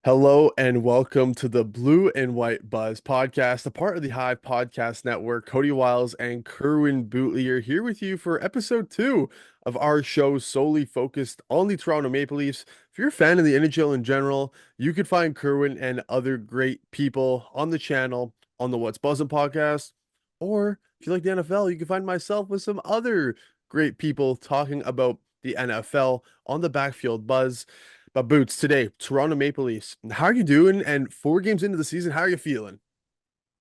Hello and welcome to the Blue and White Buzz podcast, a part of the Hive Podcast Network. Coty Wiles and Curwin Boutilier here with you for episode 2 of our show solely focused on the Toronto Maple Leafs. If you're a fan of the NHL in general, you could find Curwin and other great people on the channel on the What's Buzzin' podcast. Or if you like the NFL, you can find myself with some other great people talking about the NFL on the Backfield Buzz. But Boots, today, Toronto Maple Leafs. How are you doing? And 4 games into the season, how are you feeling?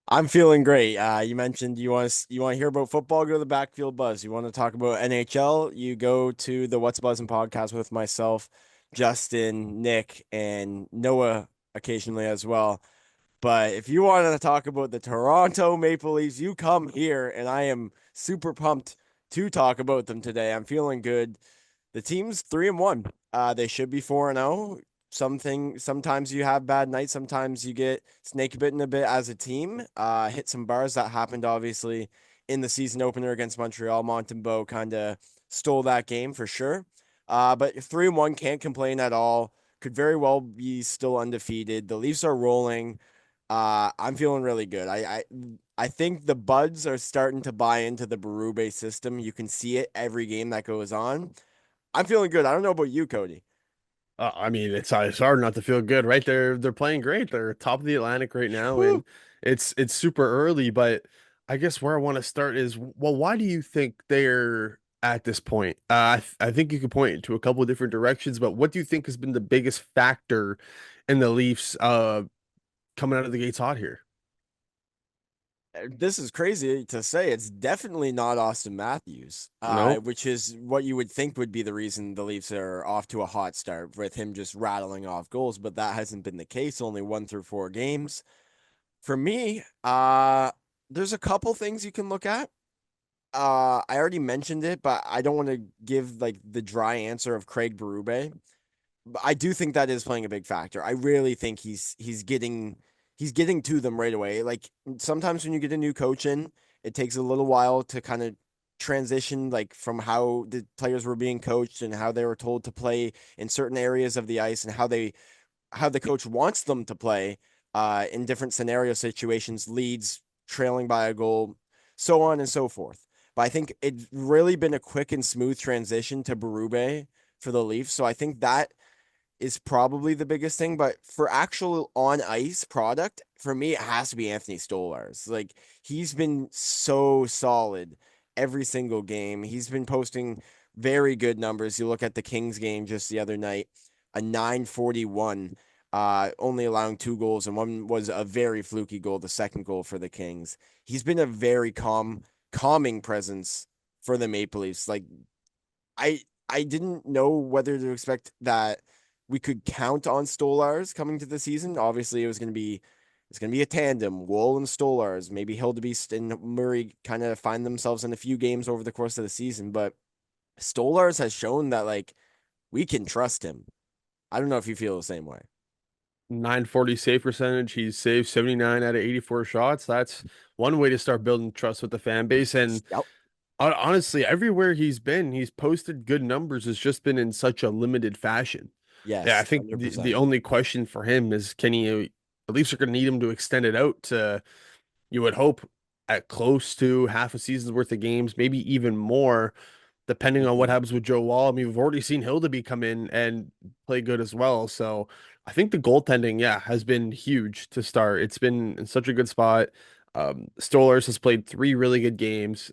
I'm feeling great. You mentioned you want to hear about football, go to the Backfield Buzz. You want to talk about NHL, you go to the What's Buzzing podcast with myself, Justin, Nick, and Noah occasionally as well. But if you want to talk about the Toronto Maple Leafs, you come here, and I am super pumped to talk about them today. I'm feeling good. The team's 3-1. They should be 4-0. Sometimes you have bad nights, sometimes you get snake bitten a bit as a team. Hit some bars that happened obviously in the season opener against Montreal. Montembeault kind of stole that game for sure. But 3-1, can't complain at all. Could very well be still undefeated. The Leafs are rolling. I'm feeling really good. I think the buds are starting to buy into the Berube system. You can see it every game that goes on. I'm feeling good. I don't know about you, Cody. I mean, it's hard not to feel good, right? They're playing great. They're top of the Atlantic right now, and Whew. it's super early. But I guess where I want to start is, well, why do you think they're at this point? I think you could point to a couple of different directions, but what do you think has been the biggest factor in the Leafs coming out of the gates hot here? This is crazy to say. It's definitely not Austin Matthews, No? which is what you would think would be the reason the Leafs are off to a hot start with him just rattling off goals, but that hasn't been the case. Only 1 through 4 games. For me, there's a couple things you can look at. I already mentioned it, but I don't want to give like the dry answer of Craig Berube. But I do think that is playing a big factor. I really think he's getting to them right away. Like sometimes when you get a new coach in, it takes a little while to kind of transition like from how the players were being coached and how they were told to play in certain areas of the ice and how the coach wants them to play in different scenario situations, leads, trailing by a goal, so on and so forth. But I think it's really been a quick and smooth transition to Berube for the Leafs. So I think that is probably the biggest thing. But for actual on ice product, for me, it has to be Anthony Stolarz. Like he's been so solid every single game. He's been posting very good numbers. You look at the Kings game just the other night, a 941, only allowing 2 goals, and one was a very fluky goal, the second goal for the Kings. He's been a very calming presence for the Maple Leafs. Like I didn't know whether to expect that we could count on Stolarz coming to the season. Obviously, it's gonna be a tandem, Wool and Stolarz. Maybe Hildebeest and Murray kind of find themselves in a few games over the course of the season, but Stolarz has shown that like we can trust him. I don't know if you feel the same way. 940 save percentage. He's saved 79 out of 84 shots. That's one way to start building trust with the fan base. And Yep. honestly, everywhere he's been, he's posted good numbers. It's just been in such a limited fashion. Yeah, I Yes, think the 100%. only question for him is can he, the Leafs are going to need him to extend it out to, you would hope, at close to half a season's worth of games, maybe even more, depending on what Mhm. happens with Joe Wall. I mean, we've already seen Hildeby come in and play good as well. So I think the goaltending, yeah, has been huge to start. It's been in such a good spot. Stolarz has played 3 really good games.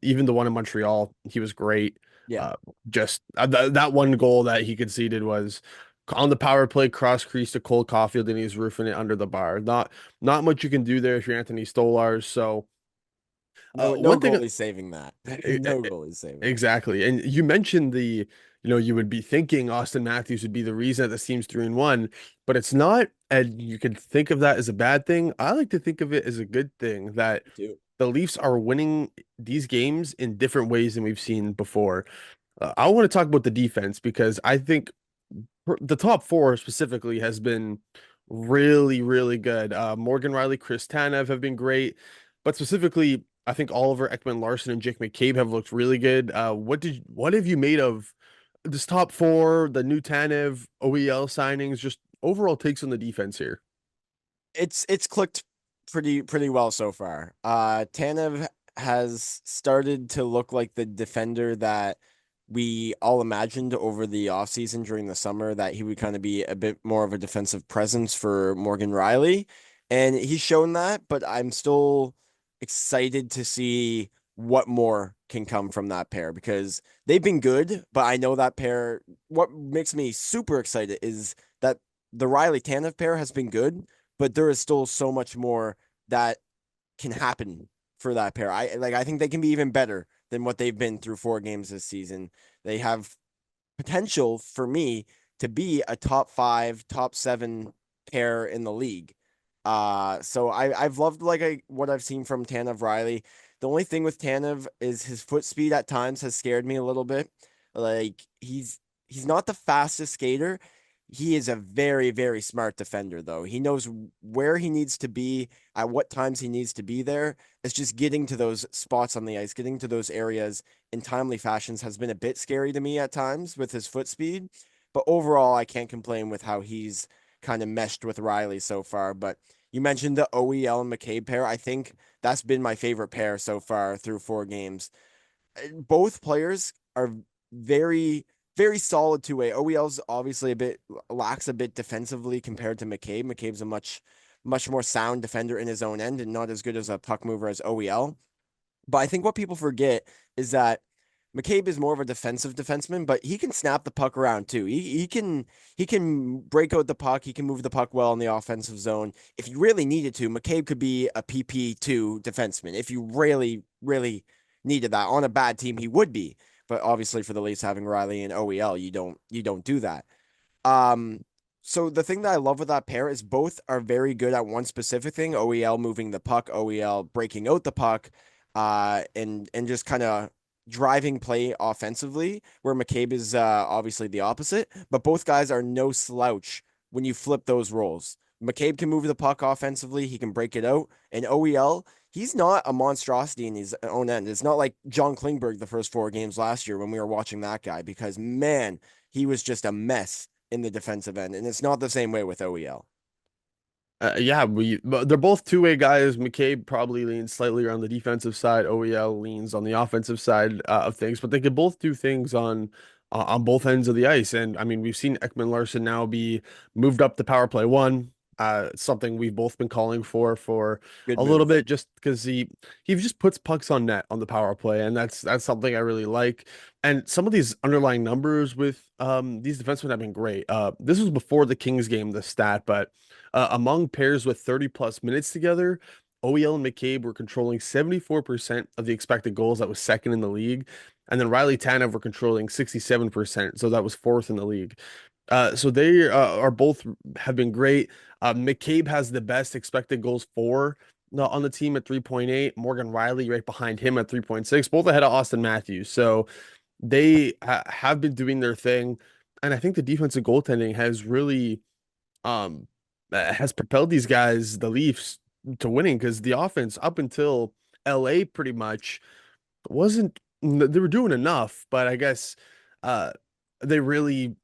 Even the one in Montreal, he was great. Yeah. Uh, just that one goal that he conceded was on the power play, cross crease to Cole Caulfield, and he's roofing it under the bar. Not much you can do there if you're Anthony Stolarz. So No one thing. goalie saving that. e- No e- goalie saving that. Exactly. And you mentioned you would be thinking Austin Matthews would be the reason that the team's 3-1, but it's not. And you can think of that as a bad thing. I like to think of it as a good thing that Me too. the Leafs are winning these games in different ways than we've seen before. I want to talk about the defense because I think the top four specifically has been really, really good. Morgan Riley, Chris Tanev have been great, but specifically, I think Oliver Ekman Larson and Jake McCabe have looked really good. What have you made of this top four, the new Tanev OEL signings, just overall takes on the defense here? It's clicked pretty well so far. Tanev has started to look like the defender that we all imagined over the offseason during the summer, that he would kind of be a bit more of a defensive presence for Morgan Riley. And he's shown that, but I'm still excited to see what more can come from that pair because they've been good, but I know that pair, what makes me super excited is that the Riley Tanev pair has been good, but there is still so much more that can happen for that pair. I think they can be even better than what they've been through 4 games this season. They have potential for me to be a top 5, top 7 pair in the league. So I've loved what I've seen from Tanev Riley. The only thing with Tanev is his foot speed at times has scared me a little bit. Like he's not the fastest skater. He is a very smart defender, though. He knows where he needs to be, at what times he needs to be there. It's just getting to those spots on the ice, getting to those areas in timely fashins has been a bit scary to me at times with his foot speed. But overall, I can't complain with how he's kind of meshed with Riley so far. But you mentioned the OEL and McCabe pair. I think that's been my favorite pair so far through 4 games. Both players are very solid two-way. OEL's obviously a bit lacks a bit defensively compared to McCabe. McCabe's a much more sound defender in his own end and not as good as a puck mover as OEL. But I think what people forget is that McCabe is more of a defensive defenseman, but he can snap the puck around too. He can break out the puck. He can move the puck well in the offensive zone. If you really needed to, McCabe could be a PP2 defenseman. If you really needed that on a bad team, he would be. But obviously, for the Leafs having Riley and OEL, you don't do that. Um, so the thing that I love with that pair is both are very good at one specific thing, OEL moving the puck, OEL breaking out the puck, and just kind of driving play offensively, where McCabe is obviously the opposite, but both guys are no slouch when you flip those roles. McCabe can move the puck offensively, he can break it out, and OEL, he's not a monstrosity in his own end. It's not like John Klingberg the first 4 games last year when we were watching that guy, because man, he was just a mess in the defensive end, and it's not the same way with OEL. Yeah, but they're both two-way guys. McCabe probably leans slightly on the defensive side. OEL leans on the offensive side of things, but they could both do things on both ends of the ice. And I mean, we've seen Ekman Larson now be moved up to power play one. Something we've both been calling for Good a little move. bit, just because he just puts pucks on net on the power play, and that's something I really like. And some of these underlying numbers with these defensemen have been great. This was before the Kings game, the stat, but among pairs with 30 plus minutes together, OEL and McCabe were controlling 74% of the expected goals. That was second in the league. And then Riley Tanev were controlling 67%. So that was fourth in the league. So they are both have been great. McCabe has the best expected goals for on the team at 3.8. Morgan Riley right behind him at 3.6, both ahead of Austin Matthews. So they have been doing their thing. And I think the defensive goaltending um has propelled these guys, the Leafs, to winning because the offense up until LA pretty much wasn't they were doing enough, but I guess uh they really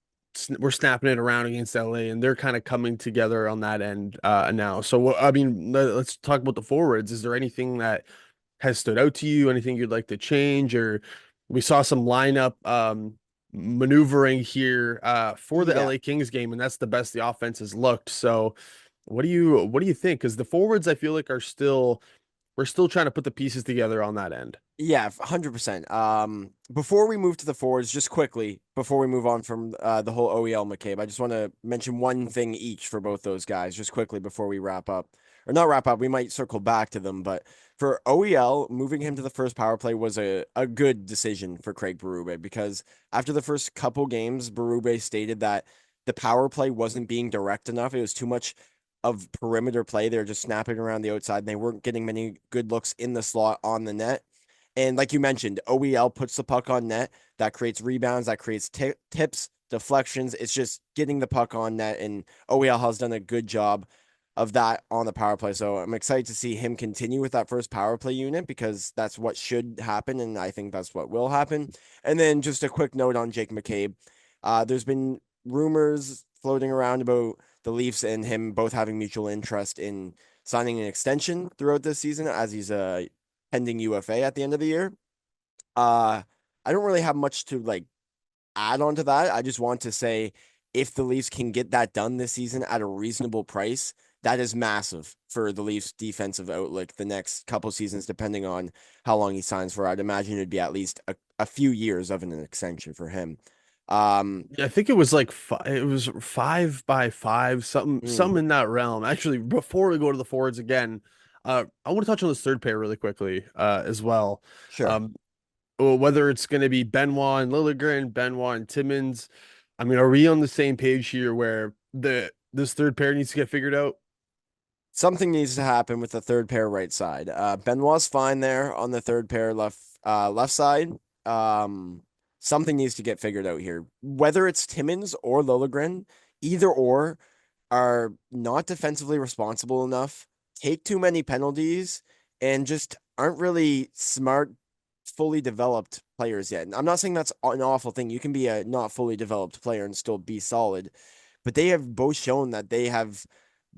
were snapping it around against LA and they're kind of coming together on that end now. So I mean, let's talk about the forwards. Is there anything that has stood out to you? Anything you'd like to change? Or we saw some lineup maneuvering here for the Yeah. LA Kings game, and that's the best the offense has looked. So what do you think? Because the forwards I feel like are still we're still trying to put the pieces together on that end. Yeah, 100%. Before we move to the forwards, just quickly, before we move on from the whole OEL McCabe, I just want to mention one thing each for both those guys, just quickly before we wrap up. Or not wrap up, we might circle back to them, but for OEL, moving him to the first power play was a good decision for Craig Berube because after the first couple games, Berube stated that the power play wasn't being direct enough. It was too much of perimeter play. They were just snapping around the outside and they weren't getting many good looks in the slot on the net. And like you mentioned, OEL puts the puck on net. That creates rebounds, that creates tips, deflections. It's just getting the puck on net. And OEL has done a good job of that on the power play. So I'm excited to see him continue with that first power play unit because that's what should happen. And I think that's what will happen. And then just a quick note on Jake McCabe. There's been rumors floating around about the Leafs and him both having mutual interest in signing an extension throughout this season as he's a pending UFA at the end of the year. Uh, I don't really have much to like add on to that. I just want to say if the Leafs can get that done this season at a reasonable price, that is massive for the Leafs defensive outlook the next couple seasons, depending on how long he signs for. I'd imagine it'd be at least a few years of an extension for him. Um, Yeah, I think it was like it was 5 by 5, something mm, in that realm. Actually, before we go to the forwards again, I want to touch on this third pair really quickly, as well. sure. Um, whether it's going to be Benoit and Liljegren, Benoit and Timmins. I mean, are we on the same page here where this third pair needs to get figured out? Something needs to happen with the third pair right side. Benoit's fine there on the third pair left side. Um, Something needs to get figured out here. Whether it's Timmins or Liljegren, either or are not defensively responsible enough, take too many penalties, and just aren't really smart, fully developed players yet. And I'm not saying that's an awful thing. You can be a not fully developed player and still be solid, but they have both shown that they have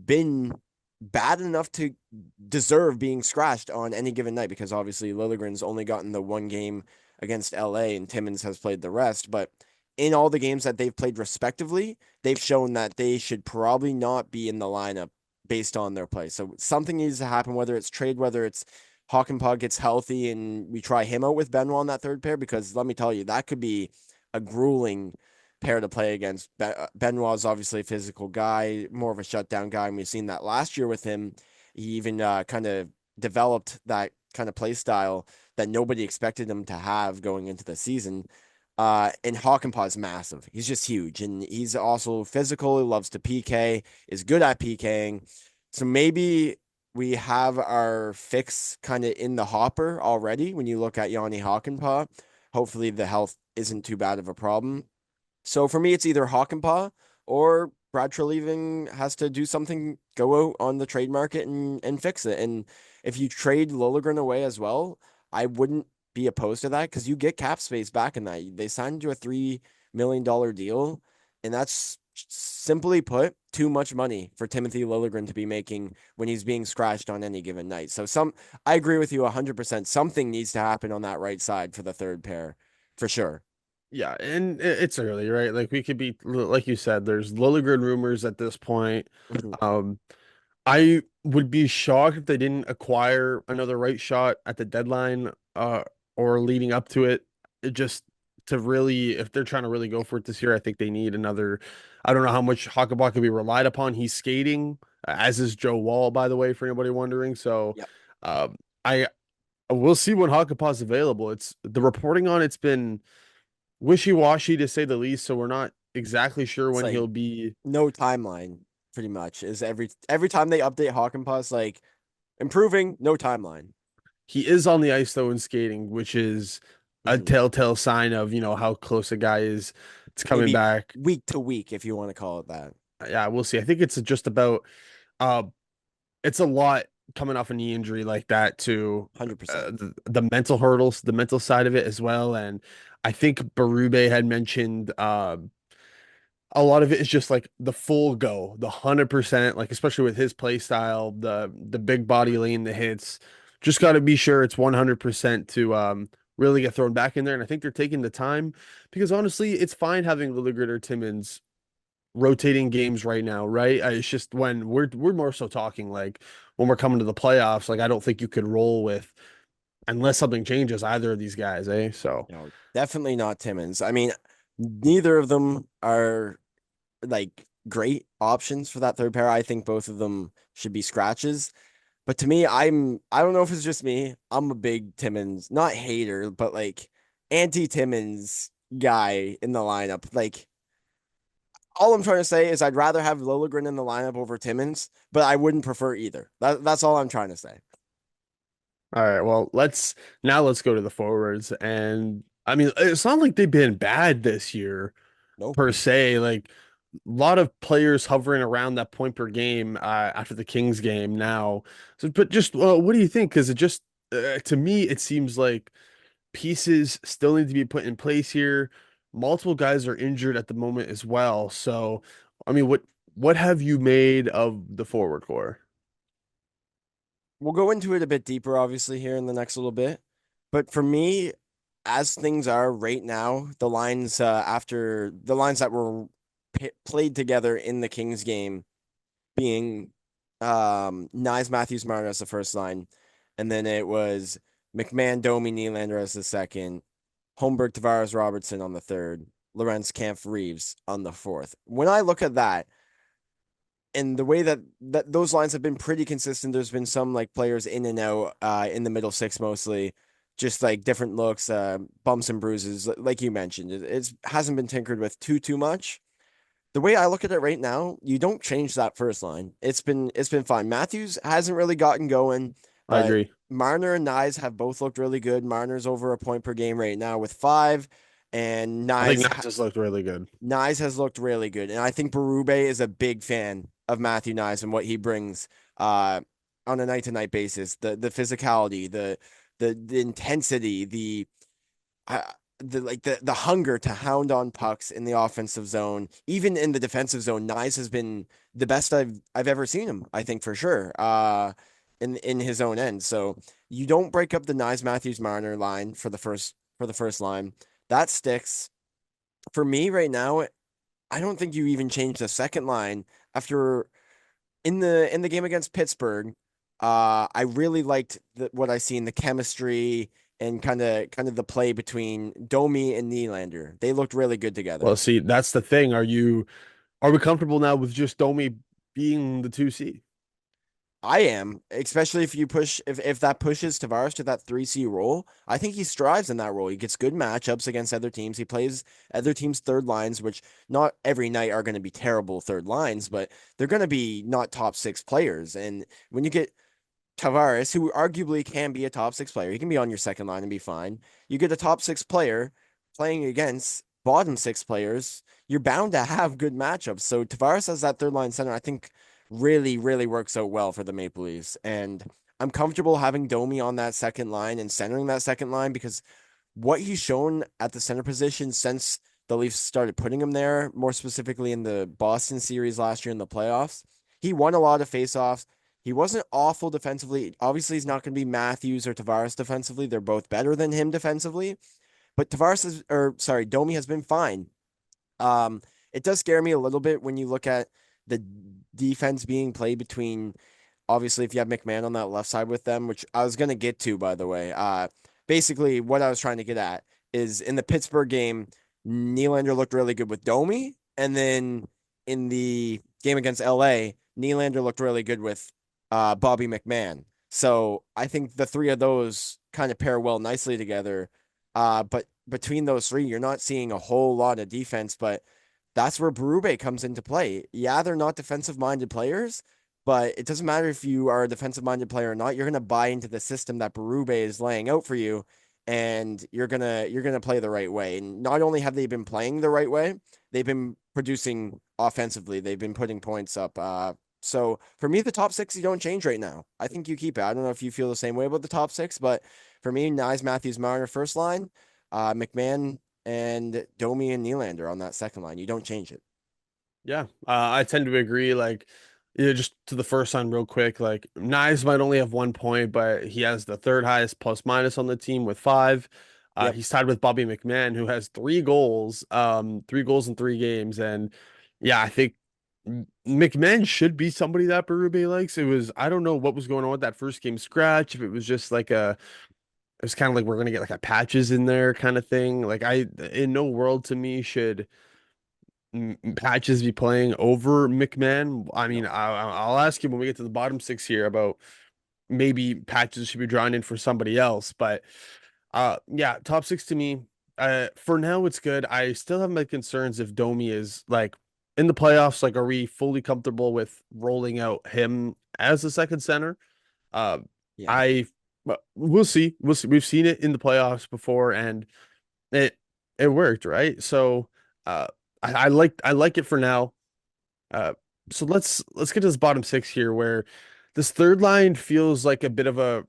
been bad enough to deserve being scratched on any given night because obviously Liljegren's only gotten the one game against LA and Timmins has played the rest. But in all the games that they've played respectively, they've shown that they should probably not be in the lineup based on their play. So something needs to happen, whether it's trade, whether it's Hakanpää gets healthy and we try him out with Benoit on that third pair, because let me tell you, that could be a grueling pair to play against. Benoit is obviously a physical guy, more of a shutdown guy, and we've seen that last year with him. He even kind of developed that kind of play style that nobody expected him to have going into the season. And Hakanpää is massive. He's just huge, and he's also physical. He loves to PK, is good at PKing. So maybe we have our fix kind of in the hopper already when you look at Yanni Hakanpää. Hopefully the health isn't too bad of a problem. So for me, it's either Hakanpää or Brad Treliving has to do something, go out on the trade market and fix it. And if you trade Liljegren away as well, I wouldn't be opposed to that because you get cap space back in that. They signed you a $3 million deal, and that's simply put too much money for Timothy Liljegren to be making when he's being scratched on any given night. So I agree with you 100%. Something needs to happen on that right side for the third pair, for sure. Yeah, and it's early, right? Like we could be, like you said, there's Liljegren rumors at this point. Mhm. Um, I would be shocked if they didn't acquire another right shot at the deadline, or leading up to it. It just to really, if they're trying to really go for it this year, I think they need another. I don't know how much Hakkabak can be relied upon. He's skating, as is Joe Wall, by the way, for anybody wondering. So, Yep. um, I we'll see when Hakkabak's available. It's the reporting on it's been wishy-washy to say the least, so we're not exactly sure It's when like he'll be. no timeline, pretty much. Is every time they update Hakanpää's like improving, no timeline. He is on the ice though and skating, which is a Mhm. telltale sign of, how close a guy is. It's coming Maybe back. week to week, if you want to call it that. Yeah, we'll see. I think it's just about uh it's a lot coming off a knee injury like that too. 100%. The mental hurdles, the mental side of it as well. And I think Berube had mentioned a lot of it is just like the full go, the 100%, like especially with his play style, the big body lane, the hits. Just got to be sure it's 100% to really get thrown back in there. And I think they're taking the time because honestly, it's fine having Lilligren or Timmins rotating games right now, right? It's just when we're more so talking like when we're coming to the playoffs, like I don't think you could roll with unless something changes either of these guys, eh? So No, definitely not Timmins. I mean, neither of them are like great options for that third pair. I think both of them should be scratches. But to me, I don't know if it's just me. I'm a big Timmins, not hater, but like anti Timmins guy in the lineup. Like all I'm trying to say is I'd rather have Liljegren in the lineup over Timmins, but I wouldn't prefer either. That's all I'm trying to say. all right, well, let's go to the forwards. And I mean, it's not like they've been bad this year Nope. per se. Like a lot of players hovering around that point per game after the Kings game now. So, but just what do you think? Because it just to me, it seems like pieces still need to be put in place here. Multiple guys are injured at the moment as well. So, I mean, what have you made of the forward core? We'll go into it a bit deeper, obviously, here in the next little bit. But for me, as things are right now, the lines after the lines that were played together in the Kings game being Nyes Matthews Marner as the first line, and then it was McMahon, Domi, Nylander as the second, Holmberg, Tavares, Robertson on the third, Lorenz, Kampf, Reeves on the fourth. When I look at that, and the way that those lines have been pretty consistent. There's been some like players in and out in the middle six mostly, just like different looks, bumps and bruises, like you mentioned. It's hasn't been tinkered with too much. The way I look at it right now, you don't change that first line. It's been fine. Matthews hasn't really gotten going, I but agree. Marner and Nyes have both looked really good. Marner's over a point per game right now with five, and I think Nats has looked really good. Nyes has looked really good, and I think Berube is a big fan of Matthew Nyes and what he brings uh, on a night to night basis. The physicality, the intensity, uh, the hunger to hound on pucks in the offensive zone, even in the defensive zone. Nyes has been the best I've ever seen him. I think for sure. In his own end, so you don't break up the Nyes Matthews Marner line for the first line. That sticks for me right now. I don't think you even change the second line after in the game against Pittsburgh. I really liked what I see in the chemistry and kind of the play between Domi and Nylander. They looked really good Well, together. see, that's the thing. Are we comfortable now with just Domi being the 2C? I am, especially if you push if that pushes Tavares to that 3C role. I think he strives in that role. He gets good matchups against other teams. He plays other teams' third lines, which not every night are going to be terrible third lines, but they're going to be not top six players. And when you get Tavares, who arguably can be a top six player, he can be on your second line and be fine. You get a top six player playing against bottom six players, you're bound to have good matchups. So Tavares as that third line center, I think really works out well for the Maple Leafs. And I'm comfortable having Domi on that second line and centering that second line because what he's shown at the center position since the Leafs started putting him there, more specifically in the Boston series last year in the playoffs, he won a lot of faceoffs. He wasn't awful defensively. Obviously, he's not going to be Matthews or Tavares defensively. They're both better than him defensively. But Domi has been fine. It does scare me a little bit when you look at the defense being played between, obviously, if you have McMahon on that left side with them, which I was going to get to, by the way. Basically, what I was trying to get at is in the Pittsburgh game, Nylander looked really good with Domi. And then in the game against LA, Nylander looked really good with Bobby McMahon. So I think the three of those kind of pair well nicely together. But between those three, you're not seeing a whole lot of defense, but that's where Berube comes into play. Yeah, they're not defensive minded players, but it doesn't matter if you are a defensive minded player or not. You're gonna buy into the system that Berube is laying out for you, and you're gonna play the right way. And not only have they been playing the right way, they've been producing offensively. They've been putting points up. So for me, the top six you don't change right now. I think you keep it. I don't know if you feel the same way about the top six, but for me, Nyes, Matthews, Marner first line, McMahon and Domi and Nylander on that second line. You don't change it. Yeah, I tend to agree. Like, just to the first line, real quick. Like, Nyes might only have 1 point, but he has the third highest plus minus on the team with five. Yep. He's tied with Bobby McMahon, who has 3 goals, 3 goals in 3 games. And yeah, I think McMahon should be somebody that Berube likes. I don't know what was going on with that first game scratch. If it was just like it was kind of like we're gonna get like a patches in there kind of thing. Like, in no world to me should. Patches be playing over McMahon. I mean, No. I'll ask you when we get to the bottom six here about maybe Patches should be drawn in for somebody else. But yeah, top six to me. For now it's good. I still have my concerns if Domi is like in the playoffs. Like, are we fully comfortable with rolling out him as a second center? Uh, Yeah. I but we'll see. We'll see. We've seen it in the playoffs before, and it it worked, right? So uh I like it for now. Uh so let's get to this bottom six here where this third line feels like a bit of a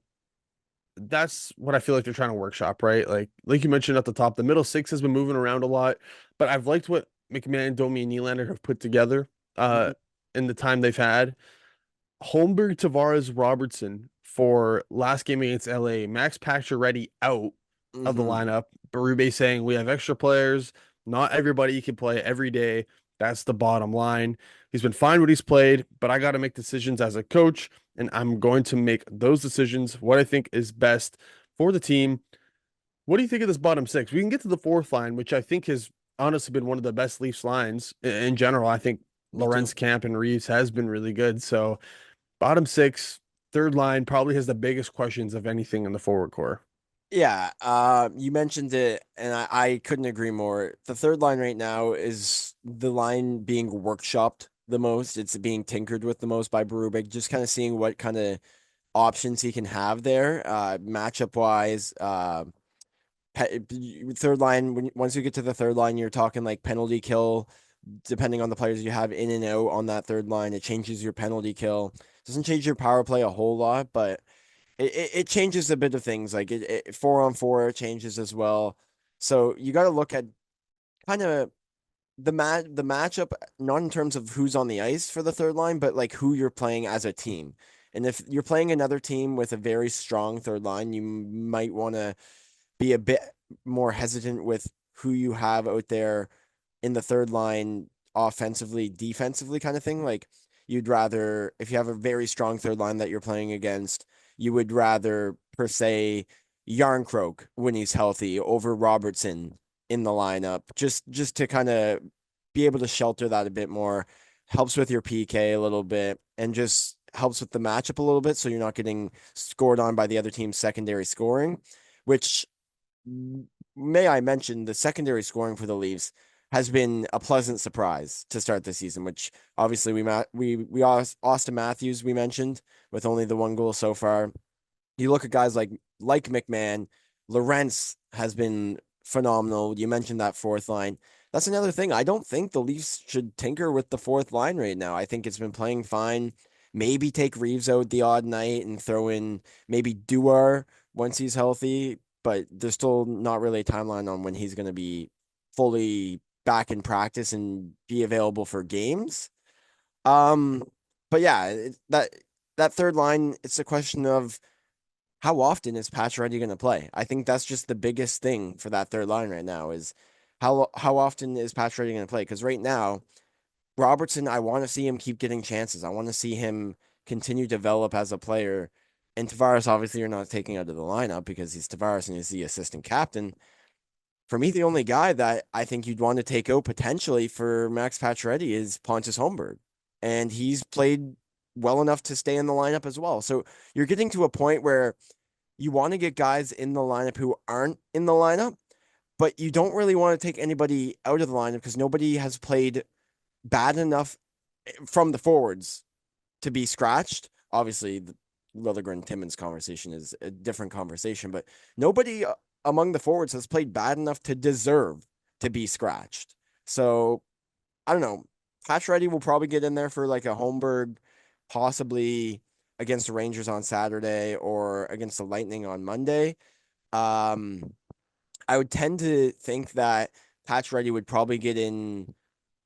that's what I feel like they're trying to workshop, right? Like you mentioned at the top, the middle six has been moving around a lot, but I've liked what McMahon, Domi, and Nylander have put together. Mhm. in the time they've had. Holmberg, Tavares, Robertson for last game against LA. Max Pacioretty out of the Mm-hmm. lineup. Berube saying we have extra players. Not everybody can play every day. That's the bottom line. He's been fine what he's played, but I got to make decisions as a coach, and I'm going to make those decisions what I think is best for the team. What do you think of this bottom six? We can get to the fourth line, which I think has honestly been one of the best Leafs lines in general. I think Me too. Lawrence Camp and Reeves has been really good. So bottom six, third line probably has the biggest questions of anything in the forward core. Yeah, you mentioned it, and I couldn't agree more. The third line right now is the line being workshopped the most. It's being tinkered with the most by Berube, just kind of seeing what kind of options he can have there, matchup wise. Third line, once you get to the third line, you're talking like penalty kill, depending on the players you have in and out on that third line. It changes your penalty kill. Doesn't change your power play a whole lot, but it changes a bit of things. Like it 4-on-4 changes as well. So you got to look at kind of the matchup, not in terms of who's on the ice for the third line, but like who you're playing as a team. And if you're playing another team with a very strong third line, you might want to be a bit more hesitant with who you have out there in the third line, offensively, defensively, kind of thing. Like you'd rather, if you have a very strong third line that you're playing against, you would rather, per se, Yarncroke when he's healthy over Robertson in the lineup, just to kind of be able to shelter that a bit more. Helps with your PK a little bit and just helps with the matchup a little bit, so you're not getting scored on by the other team's secondary scoring, which, may I mention, the secondary scoring for the Leafs has been a pleasant surprise to start the season, which obviously we Austin Matthews we mentioned with only the one goal so far. You look at guys like McMahon, Lawrence has been phenomenal. You mentioned that fourth line. That's another thing. I don't think the Leafs should tinker with the fourth line right now. I think it's been playing fine. Maybe take Reeves out the odd night and throw in maybe Duar once he's healthy, but there's still not really a timeline on when he's going to be fully back in practice and be available for games. Um, but yeah, that third line, it's a question of how often is Pacioretty going to play? I think that's just the biggest thing for that third line right now is how often is Pacioretty going to play? Because right now, Robertson, I want to see him keep getting chances. I want to see him continue to develop as a player. And Tavares, obviously, you're not taking out of the lineup because he's Tavares and he's the assistant captain. For me, the only guy that I think you'd want to take out potentially for Max Pacioretty is Pontus Holmberg. And he's played well enough to stay in the lineup as well. So you're getting to a point where you want to get guys in the lineup who aren't in the lineup, but you don't really want to take anybody out of the lineup because nobody has played bad enough from the forwards to be scratched. Obviously, the Liljegren Timmins conversation is a different conversation, but nobody among the forwards has played bad enough to deserve to be scratched. So I don't know. Pacioretty will probably get in there for like a Holmberg, possibly against the Rangers on Saturday or against the Lightning on Monday. Um, I would tend to think that Pacioretty would probably get in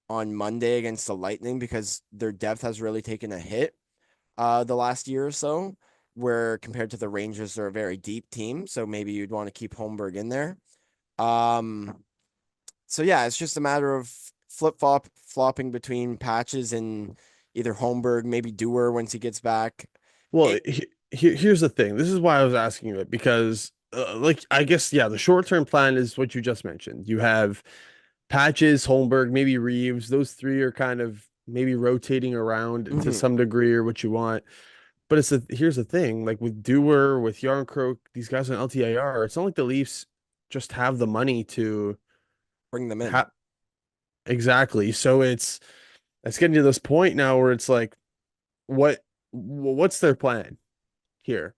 on Monday against the Lightning because their depth has really taken a hit the last year or so, where compared to the Rangers, they're a very deep team. So maybe you'd want to keep Holmberg in there. Um, so yeah, it's just a matter of flopping between Patches and either Holmberg, maybe Dewar once he gets back. Well, It here's the thing. This is why I was asking you it because, like, I guess, yeah, the short-term plan is what you just mentioned. You have Patches, Holmberg, maybe Reeves. Those three are kind of maybe rotating around to mhm, some degree or what you want. But here's the thing, like with Dewar, with Yarncroke, these guys on LTIR, it's not like the Leafs just have the money to bring them in. have exactly. So it's getting to this point now where it's like, what's their plan here?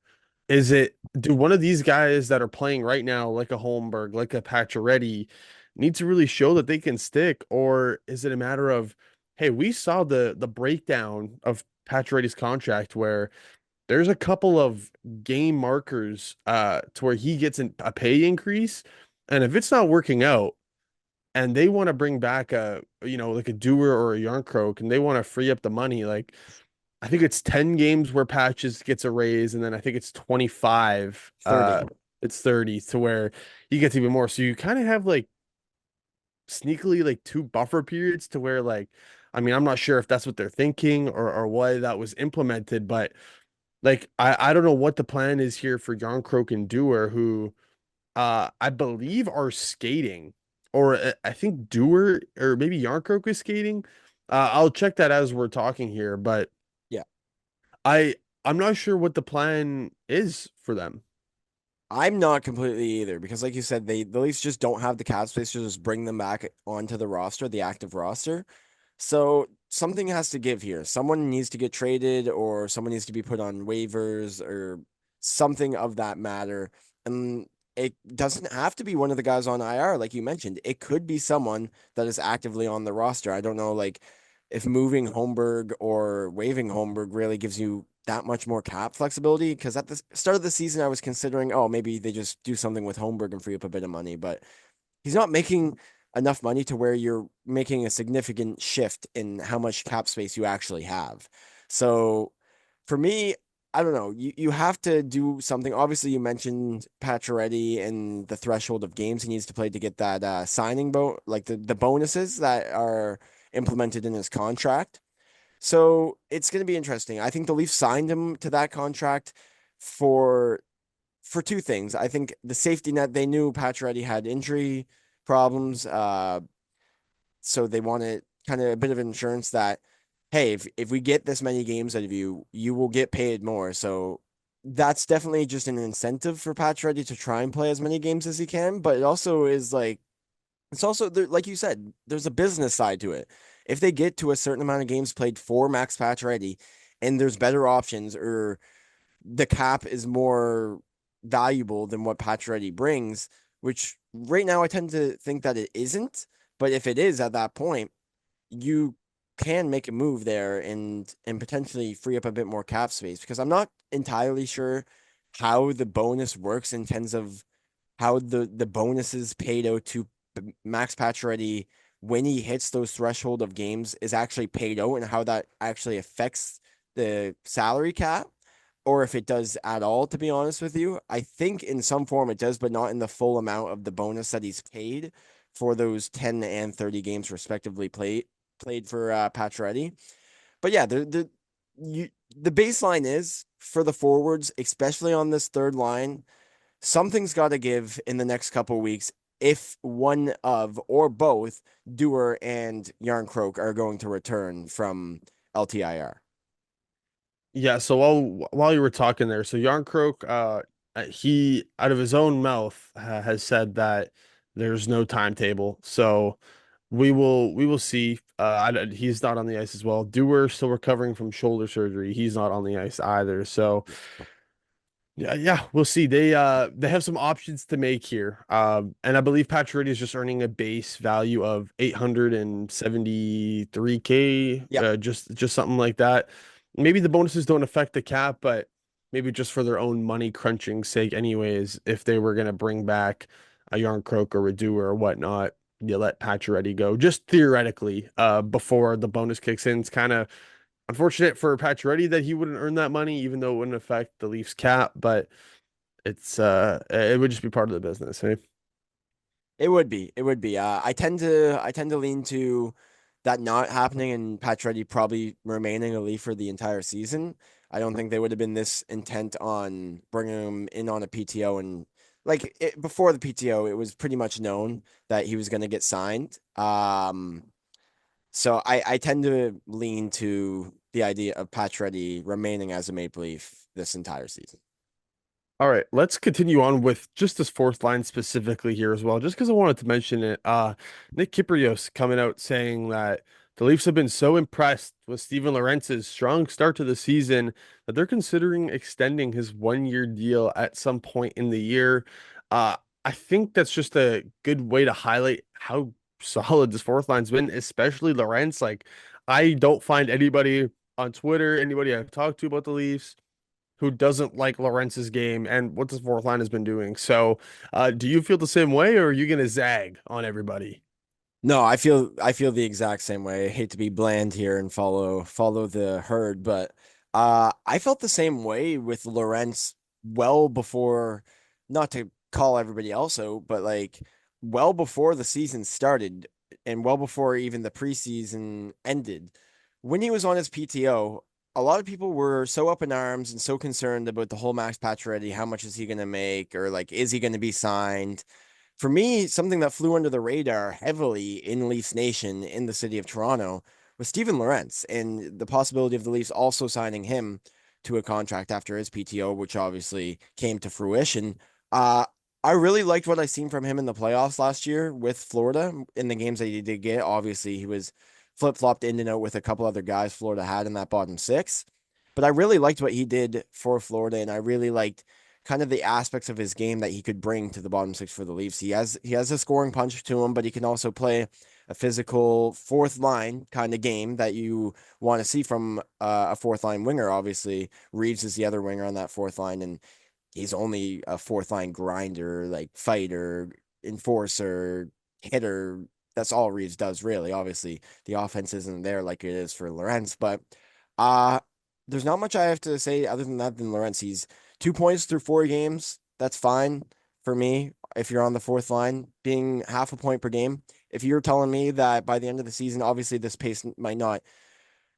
Is it do one of these guys that are playing right now, like a Holmberg, like a Pacioretty, need to really show that they can stick, or is it a matter of, hey, we saw the breakdown of Pacioretty's contract where there's a couple of game markers to where he gets a pay increase, and if it's not working out, and they want to bring back a, like a Doer or a Yarncroke, and they want to free up the money. Like I think it's 10 games where Patches gets a raise, and then I think it's 25, 30. it's 30 to where he gets even more. So you kind of have like sneakily like two buffer periods to where like, I mean, I'm not sure if that's what they're thinking or why that was implemented, but like I don't know what the plan is here for Yarncroke and Doer, who I believe are skating, or I think Doer or maybe Yarncroke is skating. I'll check that as we're talking here, but Yeah. I I'm not sure what the plan is for them. I'm not completely either because, like you said, the Leafs just don't have the cap space to just bring them back onto the roster, the active roster. So something has to give here. Someone needs to get traded, or someone needs to be put on waivers, or something of that matter. And it doesn't have to be one of the guys on IR, like you mentioned. It could be someone that is actively on the roster. I don't know, like if moving Holmberg or waiving Holmberg really gives you that much more cap flexibility. Because at the start of the season, I was considering, oh, maybe they just do something with Holmberg and free up a bit of money, but he's not making enough money to where you're making a significant shift in how much cap space you actually have. So for me, I don't know. You have to do something. Obviously, you mentioned Pacioretty and the threshold of games he needs to play to get that signing like the bonuses that are implemented in his contract. So it's going to be interesting. I think the Leafs signed him to that contract for two things. I think the safety net, they knew Pacioretty had injury problems. So they wanted kind of a bit of insurance that, hey, if we get this many games out of you, you will get paid more. So that's definitely just an incentive for Pacioretty to try and play as many games as he can. But it also is like, it's also there, like you said, there's a business side to it. If they get to a certain amount of games played for Max Pacioretty and there's better options, or the cap is more valuable than what Pacioretty brings, which right now I tend to think that it isn't. But if it is at that point, you can make a move there and potentially free up a bit more cap space, because I'm not entirely sure how the bonus works in terms of how the bonuses paid out to Max Pacioretty when he hits those threshold of games is actually paid out, and how that actually affects the salary cap, or if it does at all, to be honest with you. I think in some form it does, but not in the full amount of the bonus that he's paid for those 10 and 30 games respectively played for Pacioretty. But yeah, you, the baseline is for the forwards, especially on this third line, something's got to give in the next couple of weeks if one of or both Dewar and Yarncroke are going to return from LTIR. Yeah, so while you were talking there, so Yarncroke, he out of his own mouth has said that there's no timetable. So we will see. He's not on the ice as well. Dewar still recovering from shoulder surgery. He's not on the ice either. So yeah, yeah, we'll see. They have some options to make here. And I believe Pacioretty is just earning a base value of 873K, Yep. just something like that. Maybe the bonuses don't affect the cap, but maybe just for their own money crunching sake, anyways, if they were gonna bring back a Yarn Croak or a Dewar or whatnot, you let Pacioretty go. Just theoretically, before the bonus kicks in. It's kind of unfortunate for Pacioretty that he wouldn't earn that money, even though it wouldn't affect the Leafs cap, but it would just be part of the business, hey? It would be. It would be. I tend to lean to that not happening and Pacioretty probably remaining a Leaf for the entire season. I don't think they would have been this intent on bringing him in on a PTO, and before the PTO, it was pretty much known that he was going to get signed. So I tend to lean to the idea of Pacioretty remaining as a Maple Leaf this entire season. All right, let's continue on with just this fourth line specifically here as well, just because I wanted to mention it. Nick Kypreos coming out saying that the Leafs have been so impressed with Steven Lorentz's strong start to the season that they're considering extending his 1 year deal at some point in the year. I think that's just a good way to highlight how solid this fourth line's been, especially Lorentz. Like, I don't find anybody on Twitter, anybody I've talked to about the Leafs who doesn't like Lorentz's game and what this fourth line has been doing. So, do you feel the same way, or are you going to zag on everybody? No, I feel the exact same way. I hate to be bland here and follow the herd, but I felt the same way with Lawrence well before, not to call everybody else out, but like well before the season started and well before even the preseason ended. When he was on his PTO, a lot of people were so up in arms and so concerned about the whole Max Pacioretty, how much is he going to make, or like is he going to be signed? For me, something that flew under the radar heavily in Leafs Nation in the city of Toronto was Steven Lorentz and the possibility of the Leafs also signing him to a contract after his PTO, which obviously came to fruition. Uh, I really liked what I seen from him in the playoffs last year with Florida in the games that he did get. Obviously, he was flip-flopped in and out with a couple other guys Florida had in that bottom six. But I really liked what he did for Florida, and I really liked kind of the aspects of his game that he could bring to the bottom six for the Leafs. He has a scoring punch to him, but he can also play a physical fourth line kind of game that you want to see from a fourth line winger. Obviously, Reeves is the other winger on that fourth line, and he's only a fourth line grinder, like fighter, enforcer, hitter. That's all Reeves does, really. Obviously, the offense isn't there like it is for Lorentz, but uh there's not much I have to say other than that than Lorentz. He's 2 points through 4 games. That's fine for me if you're on the fourth line, being half a point per game. If you're telling me that by the end of the season, obviously this pace might not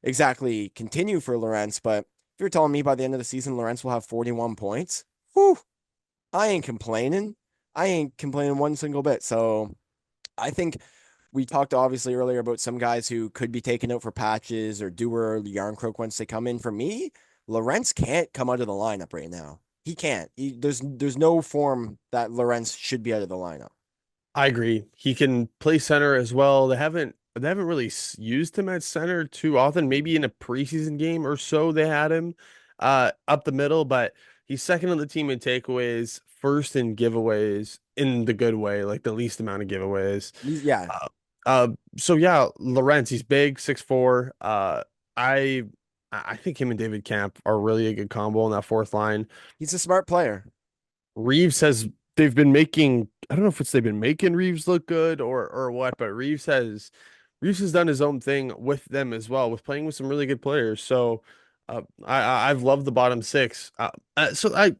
exactly continue for Lorentz, but if you're telling me by the end of the season, Lorentz will have 41 points, whew, I ain't complaining. I ain't complaining one single bit. So I think we talked obviously earlier about some guys who could be taken out for patches or Dewar or Yarncroke once they come in. For me, Lorentz can't come out of the lineup right now. He can't. There's no form that Lorentz should be out of the lineup. I agree. He can play center as well. They haven't really used him at center too often. Maybe in a preseason game or so they had him up the middle, but he's second on the team in takeaways, first in giveaways in the good way, like the least amount of giveaways. Yeah, Uh, uh so yeah, Lorentz, he's big, 6'4". I I think him and David Camp are really a good combo on that fourth line. he's a smart player. Reeves has they've been making I don't know if it's they've been making Reeves look good or what, but Reeves has done his own thing with them as well, with playing with some really good players. So I've loved the bottom six. That's where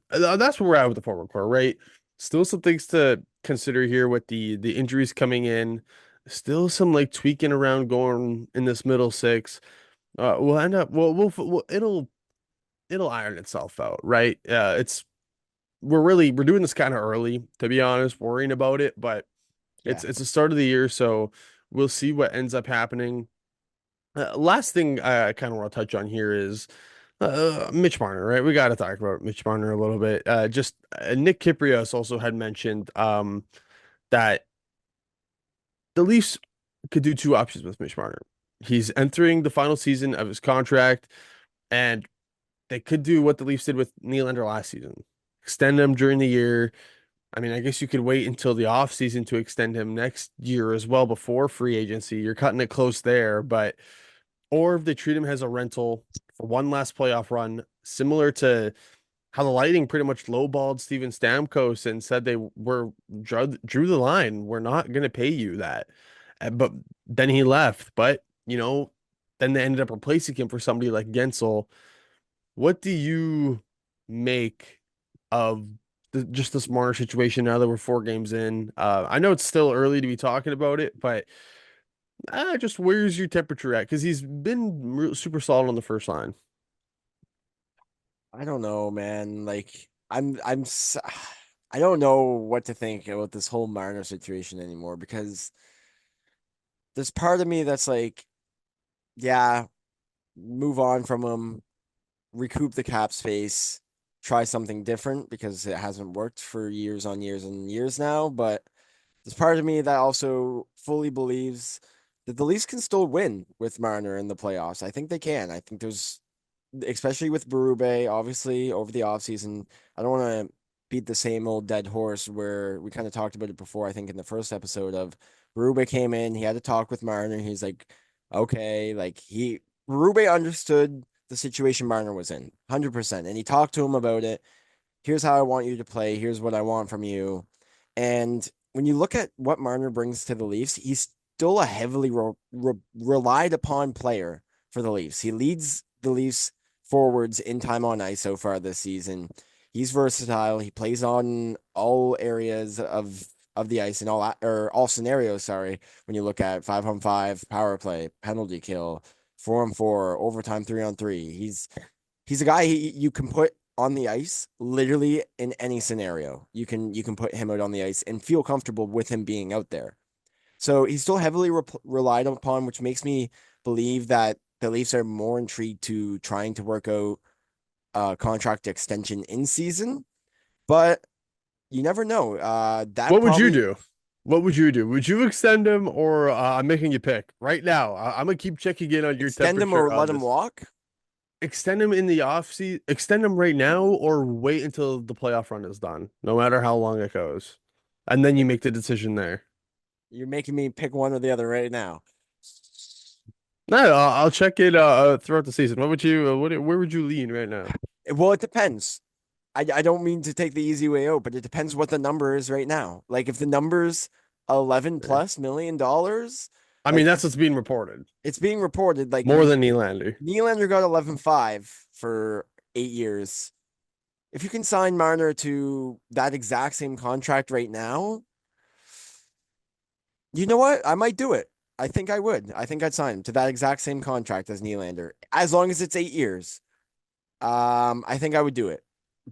we're at with the forward core, right? Still some things to consider here with the injuries coming in. Still some like tweaking around going in this middle six. We'll end up we'll it'll iron itself out, right? It's we're doing this kind of early, to be honest, worrying about it, but Yeah, it's the start of the year, so we'll see what ends up happening. Last thing I kind of want to touch on here is Mitch Marner, right? We got to talk about Mitch Marner a little bit. Just Nick Kyprios also had mentioned that the Leafs could do two options with Mitch Marner. He's entering the final season of his contract, and they could do what the Leafs did with Nylander last season, extend him during the year. I mean, I guess you could wait until the off season to extend him next year as well before free agency. You're cutting it close there, but or if they treat him as a rental for one last playoff run, similar to how the Lightning pretty much lowballed Steven Stamkos and said they were drew the line. We're not going to pay you that. But then he left. But, then they ended up replacing him for somebody like Gensel. What do you make of just this Marner situation now that we're 4 games in? I know it's still early to be talking about it, but just where's your temperature at? Because he's been super solid on the first line. I don't know, man. Like I don't know what to think about this whole Marner situation anymore because there's part of me that's like, yeah, move on from him, recoup the cap space, try something different because it hasn't worked for years on years and years now. But there's part of me that also fully believes that the Leafs can still win with Marner in the playoffs. I think they can. I think there's, especially with Berube, obviously over the offseason. I don't want to beat the same old dead horse where we kind of talked about it before, I think in the first episode of Berube came in, he had to talk with Marner. He's like, okay, like Berube understood the situation Marner was in 100%. And he talked to him about it. Here's how I want you to play. Here's what I want from you. And when you look at what Marner brings to the Leafs, still a heavily relied upon player for the Leafs. He leads the Leafs forwards in time on ice so far this season. He's versatile. He plays on all areas of the ice in all scenarios. Sorry, when you look at 5-on-5, power play, penalty kill, 4-on-4, overtime, 3-on-3. He's a guy you can put on the ice literally in any scenario. You can put him out on the ice and feel comfortable with him being out there. So he's still heavily relied upon, which makes me believe that the Leafs are more intrigued to trying to work out a contract extension in season. But you never know. That What would you probably do? What would you do? Would you extend him, or I'm making you pick right now? I'm gonna keep checking in on your extend him temperature or let of him this. walk. Extend him in the off season, extend him right now, or wait until the playoff run is done, no matter how long it goes. And then you make the decision there. You're making me pick one or the other right now. No, I'll check it throughout the season. What would you where would you lean right now? Well, it depends. I don't mean to take the easy way out, but it depends what the number is right now. Like if the number's 11 Yeah. plus $1 million, I mean, like that's what's being reported. it's being reported like More than Nylander. Nylander got 11.5 for 8 years. If you can sign Marner to that exact same contract right now, you know what? I might do it. I think I would. I think I'd sign him to that exact same contract as Nylander, as long as it's 8 years. I think I would do it.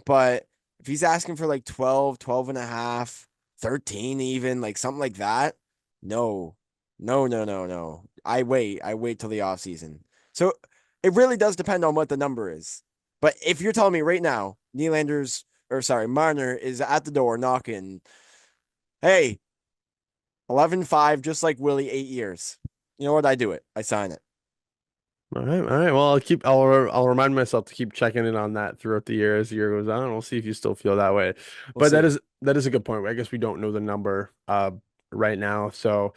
But if he's asking for like 12, 12 and a half, 13 even, like something like that, no. No, no, no, no. I wait. I wait till the off season. So it really does depend on what the number is. But if you're telling me right now, Marner is at the door knocking, hey, 11.5, just like Willie, 8 years. You know what? I do it. I sign it. All right, all right. Well, I'll remind myself to keep checking in on that throughout the year as the year goes on. We'll see if you still feel that way. We'll But see. that is a good point. I guess we don't know the number right now. So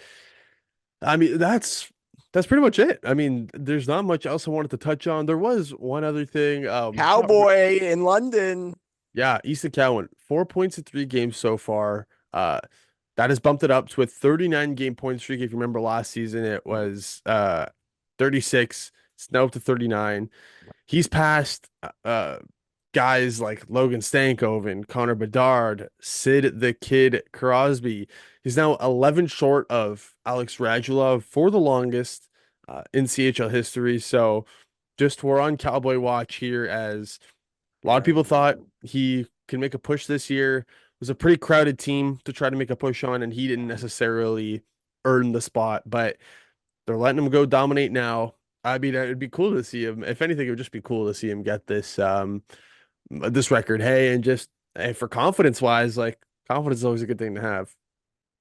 I mean that's pretty much it. I mean, there's not much else I wanted to touch on. There was one other thing. Cowboy in London. Yeah, Easton Cowan, 4 points in 3 games so far. That has bumped it up to a 39 game point streak. If you remember last season, it was 36. It's now up to 39. He's passed guys like Logan Stankoven, Connor Bedard, Sid the Kid Crosby. He's now 11 short of Alex Radulov for the longest in CHL history. So just we're on Cowboy watch here as a lot of people thought he could make a push this year. It was a pretty crowded team to try to make a push on, and he didn't necessarily earn the spot, but they're letting him go dominate now. I mean, it'd be cool to see him. If anything, it would just be cool to see him get this record. Hey, and just hey, for confidence wise, like confidence is always a good thing to have.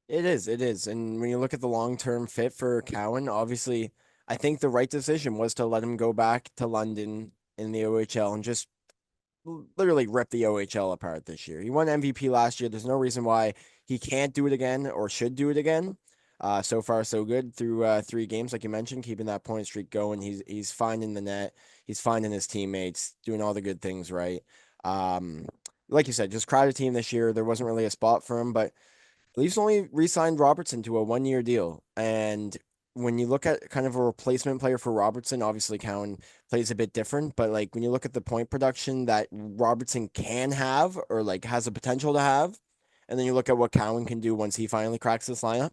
It is, it is. And when you look at the long-term fit for Cowan, obviously, I think the right decision was to let him go back to London in the OHL and just literally rip the OHL apart this year. He won MVP last year. There's no reason why he can't do it again or should do it again. So far, so good through 3 games, like you mentioned, keeping that point streak going. He's finding the net. He's finding his teammates, doing all the good things right. Um, like you said, just crowded team this year. There wasn't really a spot for him, but Leafs only re-signed Robertson to a 1 year deal. And when you look at kind of a replacement player for Robertson, obviously Cowan plays a bit different, but like when you look at the point production that Robertson can have or like has the potential to have, and then you look at what Cowan can do once he finally cracks this lineup,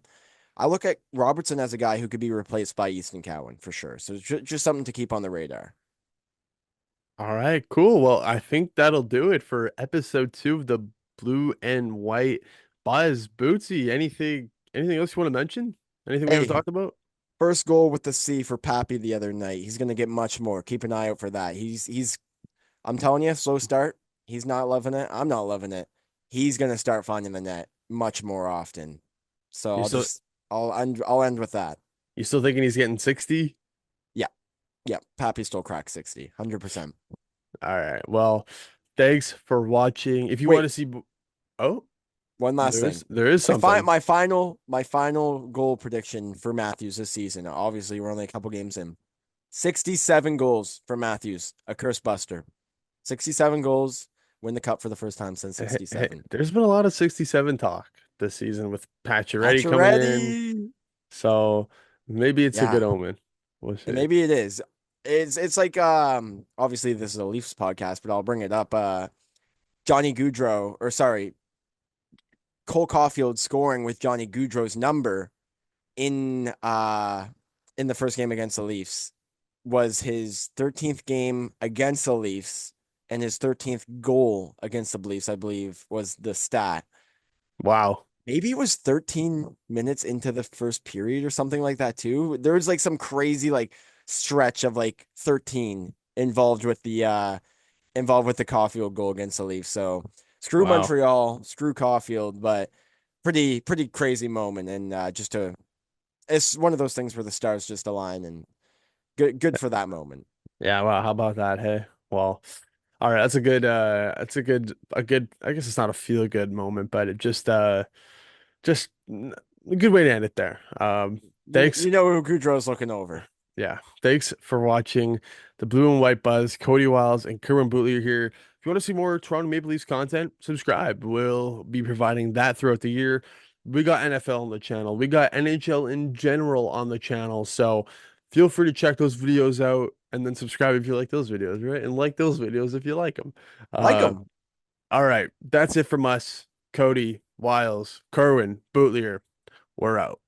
I look at Robertson as a guy who could be replaced by Easton Cowan for sure. So it's just something to keep on the radar. All right, cool. Well, I think that'll do it for episode 2 of the Blue and White Buzz. Bootsy, anything else you want to mention? Anything we haven't Hey, talked about? first goal with the C for Pappy the other night. He's gonna get much more. Keep an eye out for that. He's I'm telling you, slow start. He's not loving it. I'm not loving it. He's gonna start finding the net much more often. So You still I'll end with that. you still thinking he's getting 60? Yeah. Yeah. Pappy still cracked 60. 100%. All right. Well, thanks for watching. If you want Wait, to see, oh, one last thing. there is something. My final goal prediction for Matthews this season. Obviously, we're only a couple games in. 67 goals for Matthews, a curse buster. 67 goals, win the cup for the first time since Hey, 67. there's been a lot of 67 talk this season with Pacioretty coming in. Pacioretty. So maybe it's a Yeah, good omen. We'll and see. maybe it is. It's like obviously this is a Leafs podcast, but I'll bring it up. Johnny Gaudreau, or sorry, Cole Caulfield scoring with Johnny Gaudreau's number in uh in the first game against the Leafs was his 13th game against the Leafs and his 13th goal against the Leafs, I believe, was the stat. Wow. Maybe it was 13 minutes into the first period or something like that too. There was like some crazy like stretch of like 13 involved with the Caulfield goal against the Leafs. So screw Wow. Montreal, screw Caulfield, but pretty crazy moment. And it's one of those things where the stars just align and good for that moment. Yeah, wow. How about that? Hey. Well, all right. That's a good, I guess it's not a feel good moment, but it just a good way to end it there. Thanks. You know who Goudreau's looking over. Yeah. Thanks for watching the Blue and White Buzz. Coty Wiles and Curwin Boutilier here. If you want to see more Toronto Maple Leafs content, subscribe. We'll be providing that throughout the year. We got NFL on the channel. We got NHL in general on the channel. So feel free to check those videos out and then subscribe if you like those videos, right? And like those videos if you like them. Like Uh, him. all right. That's it from us. Coty, Wiles, Curwin, Boutilier. We're out.